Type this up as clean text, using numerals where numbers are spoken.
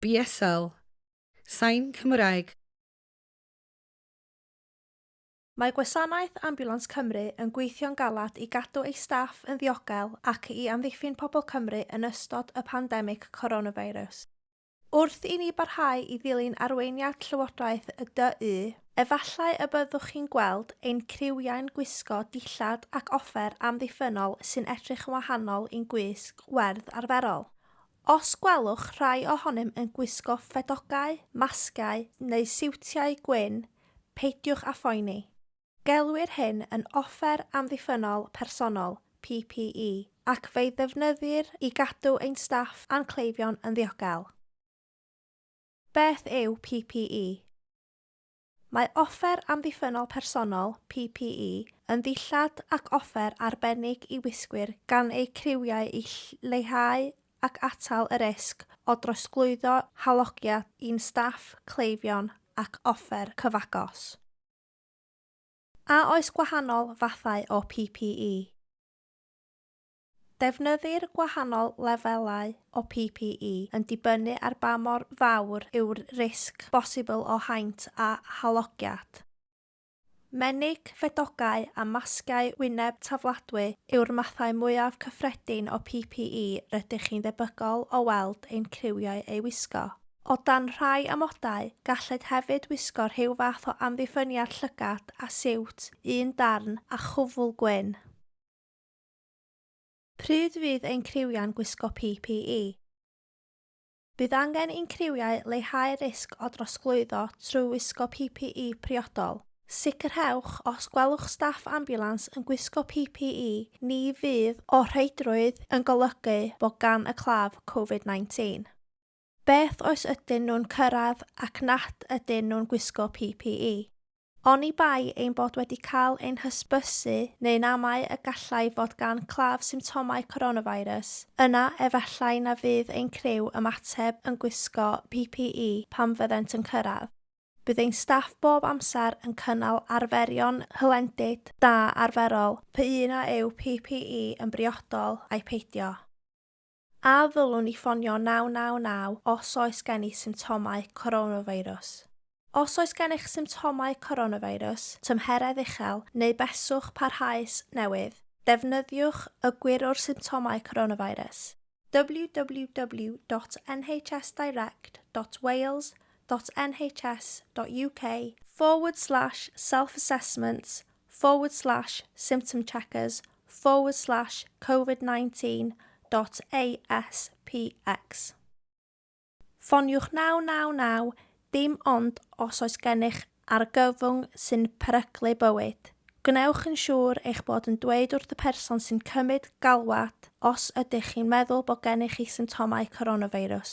BSL, sain Cymraeg. Mae Gwasanaeth Ambiwlans Cymru yn gweithio'n galad i gadw ei staff yn ddiogel ac i amddiffyn pobl Cymru yn ystod y pandemig coronafeirws. Wrth i ni barhau i ddilyn arweiniad Llywodraeth y DY, efallai y byddwch chi'n gweld ein criwiau'n gwisgo dillad ac offer amddiffynnol sy'n edrych yn wahanol i'n gwisg, werdd arferol. Os gwelwch rhai ohonom yn gwisgo ffedogau, masgau neu siwtiau gwyn, peidiwch â phoeni. Gelwir hyn yn Offer Amddiffynnol Personol (PPE) ac fe'i ddefnyddir i gadw ein staff a'n cleifion yn ddiogel. Beth yw PPE? Mae Offer Amddiffynnol Personol (PPE) yn ddillad ac offer arbennig i wisgwyr gan eu criwiau i leihau ac atal y risg o drosglwyddo halogiad i'n staff, cleifion ac offer cyfagos. A oes gwahanol fathau o PPE? Defnyddir gwahanol lefelau o PPE yn dibynnu ar ba mor fawr yw'r risg bosibl o haint a halogiad. Menig, ffedogau a masgau wyneb tafladwy yw'r mathau mwyaf cyffredin o PPE rydych chi'n debygol o weld ein criwiau eu wisgo. O dan rhai amodau, galled hefyd wisgo rhyw fath o amddiffyniad llygad a siwt, un darn a chwfl gwyn. Pryd fydd ein criwiau'n gwisgo PPE? Bydd angen i'n criwiau leihau risg o drosglwyddo trwy wisgo PPE priodol. Sicrhewch os gwelwch staff ambiwlans yn gwisgo PPE, ni fydd o rheidrwydd yn golygu bod gan y claf Covid-19. Beth oes ydyn nhw'n cyrraedd ac nad ydyn nhw'n gwisgo PPE? Oni bai ein bod wedi cael ein hysbysu neu'n amau y gallai fod gan claf symptomau coronafeirws, yna efallai na fydd ein criw ymateb yn gwisgo PPE pan fyddent yn cyrraedd. Bydd ein staff bob amser yn cynnal arferion hylendid da arferol pe una yw PPE yn briodol a'i peidio. A ddylwn ni ffonio 999 os oes gen i symptomau coronafeirws. Os oes gennych symptomau coronafeirws, tymheredd uchel neu beswch parhaus newydd, defnyddiwch y gwirwr symptomau coronafeirws www.nhs.uk/self-assessments/covid-19.aspx. Ffoniwch 999 dim ond os oes gennych argyfwng sy'n peryglu bywyd. Gwnewch yn siŵr eich bod yn dweud wrth y person sy'n cymryd galwad os ydych chi'n meddwl bod gennych chi symptomau coronafeirws.